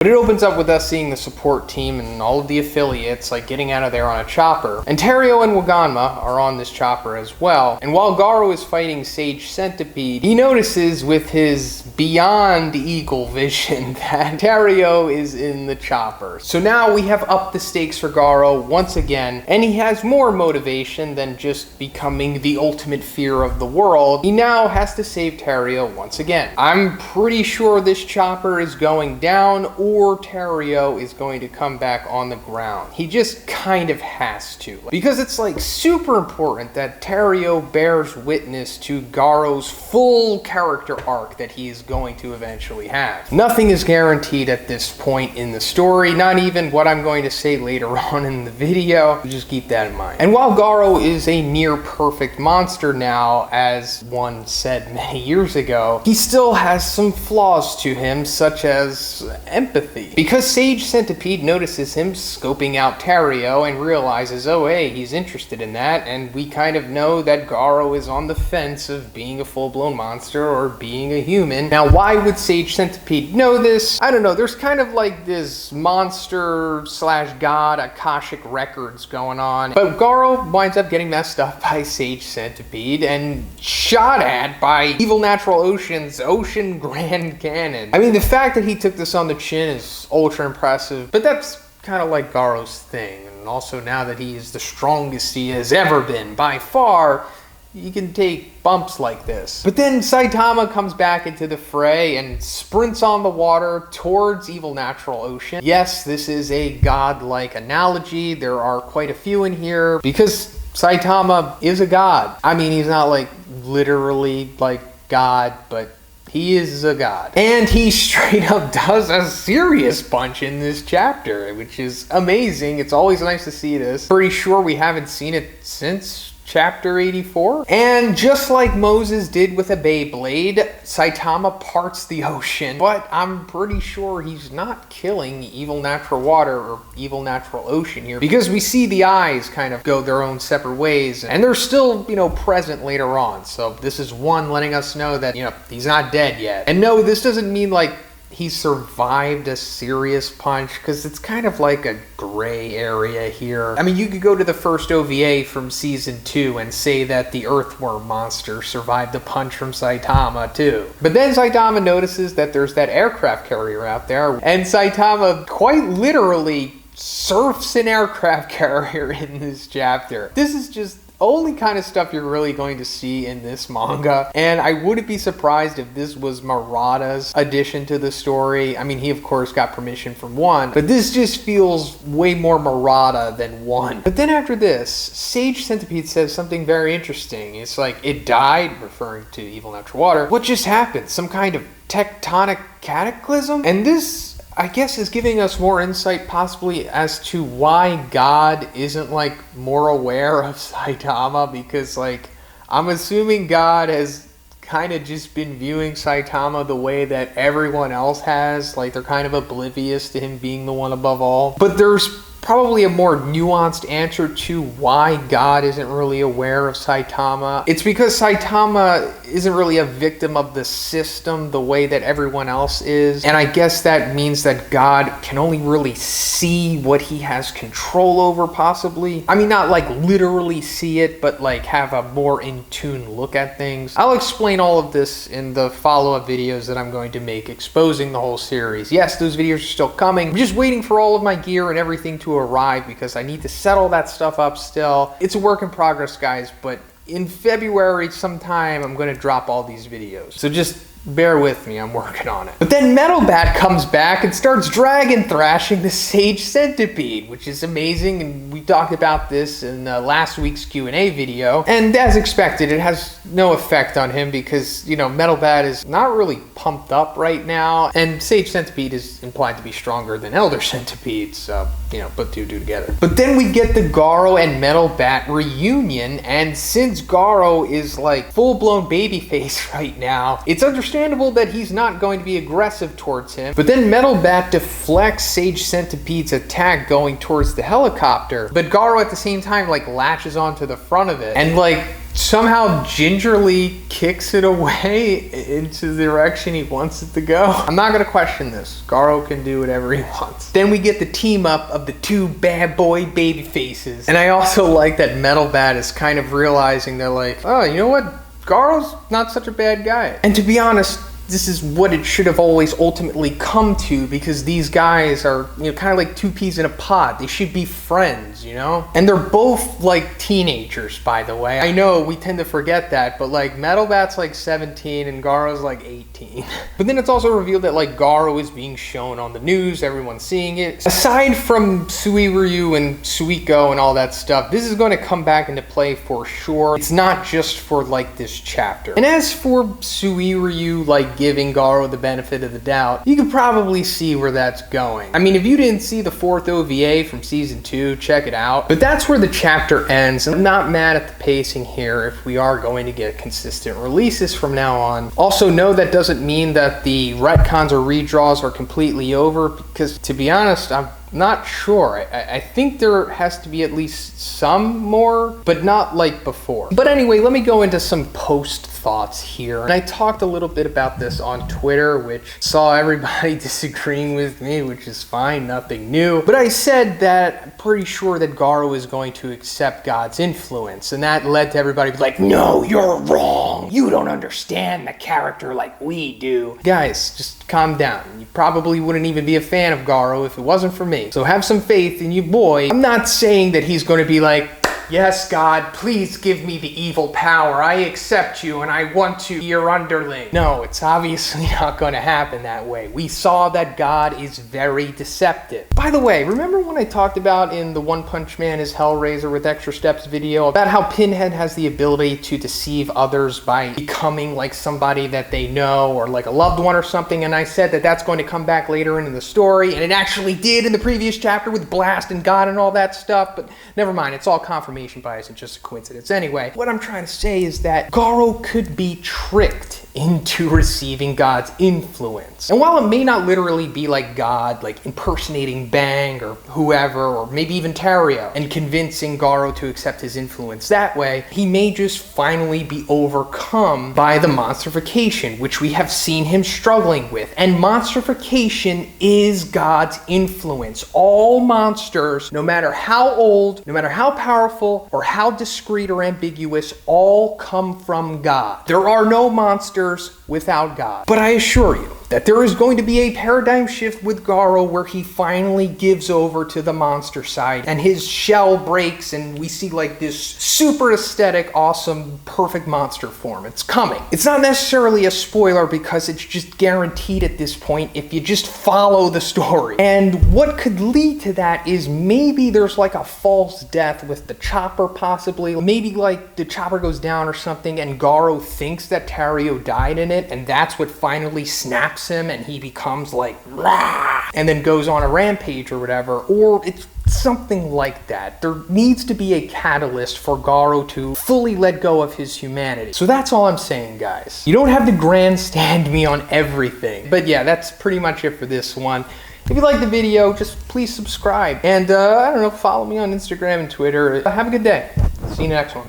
But it opens up with us seeing the support team and all of the affiliates like getting out of there on a chopper. And Terrio and Waganma are on this chopper as well. And while Garo is fighting Sage Centipede, he notices with his beyond eagle vision that Terrio is in the chopper. So now we have upped the stakes for Garo once again, and he has more motivation than just becoming the ultimate fear of the world. He now has to save Terrio once again. I'm pretty sure this chopper is going down, or Terrio is going to come back on the ground. He just kind of has to. Because it's like super important that Terrio bears witness to Garo's full character arc that he is going to eventually have. Nothing is guaranteed at this point in the story, not even what I'm going to say later on in the video. Just keep that in mind. And while Garo is a near perfect monster now, as one said many years ago, he still has some flaws to him, such as empathy. Because Sage Centipede notices him scoping out Terrio and realizes, oh hey, he's interested in that, and we kind of know that Garo is on the fence of being a full-blown monster or being a human. Now, why would Sage Centipede know this? I don't know, there's kind of like this monster slash god Akashic records going on, but Garo winds up getting messed up by Sage Centipede and shot at by Evil Natural Ocean's Ocean Grand Cannon. I mean, the fact that he took this on the chin is ultra impressive, but that's kind of like Garo's thing. And also, now that he is the strongest he has ever been by far, you can take bumps like this. But then Saitama comes back into the fray and sprints on the water towards Evil Natural Ocean. Yes, this is a god-like analogy. There are quite a few in here because Saitama is a god. I mean, he's not like literally like God, but he is a god. And he straight up does a serious punch in this chapter, which is amazing. It's always nice to see this. Pretty sure we haven't seen it since chapter 84. And just like Moses did with a Beyblade, Saitama parts the ocean, but I'm pretty sure he's not killing Evil Natural Water or Evil Natural Ocean here, because we see the eyes kind of go their own separate ways, and they're still, you know, present later on. So this is one letting us know that, you know, he's not dead yet. And no, this doesn't mean like he survived a serious punch, because it's kind of like a gray area here. I mean, you could go to the first OVA from season 2 and say that the earthworm monster survived the punch from Saitama too. But then Saitama notices that there's that aircraft carrier out there, and Saitama quite literally surfs an aircraft carrier in this chapter. This is just only kind of stuff you're really going to see in this manga, and I wouldn't be surprised if this was Murata's addition to the story. I mean, he of course got permission from One, but this just feels way more Murata than One. But then after this, Sage Centipede says something very interesting. It's like, it died, referring to Evil Natural Water. What just happened? Some kind of tectonic cataclysm? And this, I guess, is giving us more insight possibly as to why God isn't like more aware of Saitama, because like I'm assuming God has kind of just been viewing Saitama the way that everyone else has, like they're kind of oblivious to him being the one above all. But there's probably a more nuanced answer to why God isn't really aware of Saitama. It's because Saitama isn't really a victim of the system the way that everyone else is. And I guess that means that God can only really see what he has control over, possibly. I mean, not like literally see it, but like have a more in tune look at things. I'll explain all of this in the follow-up videos that I'm going to make exposing the whole series. Yes, those videos are still coming. I'm just waiting for all of my gear and everything to arrive because I need to settle that stuff up still. It's a work in progress, guys, but in February sometime I'm going to drop all these videos. So just bear with me, I'm working on it. But then Metal Bat comes back and starts dragon thrashing the Sage Centipede, which is amazing, and we talked about this in last week's Q&A video. And as expected, it has no effect on him because, you know, Metal Bat is not really pumped up right now, and Sage Centipede is implied to be stronger than Elder Centipede, so, you know, put two together. But then we get the Garo and Metal Bat reunion, and since Garo is like full-blown babyface right now, it's understandable that he's not going to be aggressive towards him. But then Metal Bat deflects Sage Centipede's attack going towards the helicopter, but Garo at the same time like latches onto the front of it and like somehow gingerly kicks it away into the direction he wants it to go. I'm not gonna question this. Garo can do whatever he wants. Then we get the team up of the two bad boy baby faces. And I also like that Metal Bat is kind of realizing they're like, oh, you know what? Garo's not such a bad guy. And to be honest, this is what it should have always ultimately come to, because these guys are, kind of like two peas in a pod. They should be friends, And they're both like teenagers, by the way. I know we tend to forget that, but like Metal Bat's like 17 and Garo's like 18. But then it's also revealed that like Garo is being shown on the news, everyone's seeing it. Aside from Suiryu and Suiko and all that stuff, this is going to come back into play for sure. It's not just for like this chapter. And as for Suiryu like giving Garo the benefit of the doubt, you could probably see where that's going. I mean, if you didn't see the 4th OVA from season 2, check it out. But that's where the chapter ends. I'm not mad at the pacing here if we are going to get consistent releases from now on. Also, no, that doesn't mean that the retcons or redraws are completely over, because to be honest, I'm not sure. I think there has to be at least some more, but not like before. But anyway, let me go into some post thoughts here. And I talked a little bit about this on Twitter, which saw everybody disagreeing with me, which is fine, nothing new. But I said that I'm pretty sure that Garo is going to accept God's influence, and that led to everybody being like, no, you're wrong. You don't understand the character like we do. Guys, just calm down. You probably wouldn't even be a fan of Garo if it wasn't for me. So have some faith in you, boy. I'm not saying that he's going to be like, yes, God, please give me the evil power. I accept you and I want to be your underling. No, it's obviously not going to happen that way. We saw that God is very deceptive. By the way, remember when I talked about in the One Punch Man is Hellraiser with Extra Steps video about how Pinhead has the ability to deceive others by becoming like somebody that they know or like a loved one or something, and I said that that's going to come back later in the story, and it actually did in the previous chapter with Blast and God and all that stuff, but never mind, it's all confirmation bias and just a coincidence. Anyway, what I'm trying to say is that Garo could be tricked into receiving God's influence. And while it may not literally be like God, like impersonating Bang or whoever, or maybe even Terrio, and convincing Garo to accept his influence that way, he may just finally be overcome by the monstrification, which we have seen him struggling with. And monstrification is God's influence. All monsters, no matter how old, no matter how powerful, or how discreet or ambiguous, all come from God. There are no monsters without God. But I assure you that there is going to be a paradigm shift with Garo where he finally gives over to the monster side and his shell breaks and we see like this super aesthetic, awesome, perfect monster form. It's coming. It's not necessarily a spoiler because it's just guaranteed at this point if you just follow the story. And what could lead to that is maybe there's like a false death with the chopper possibly. Maybe like the chopper goes down or something and Garo thinks that Terrio died in it, and that's what finally snaps him and he becomes like rah, and then goes on a rampage or whatever, or it's something like that. There needs to be a catalyst for Garo to fully let go of his humanity. So that's all I'm saying, guys. You don't have to grandstand me on everything. But yeah, that's pretty much it for this one. If you like the video, just please subscribe. And I don't know, follow me on Instagram and Twitter. Have a good day. See you next one.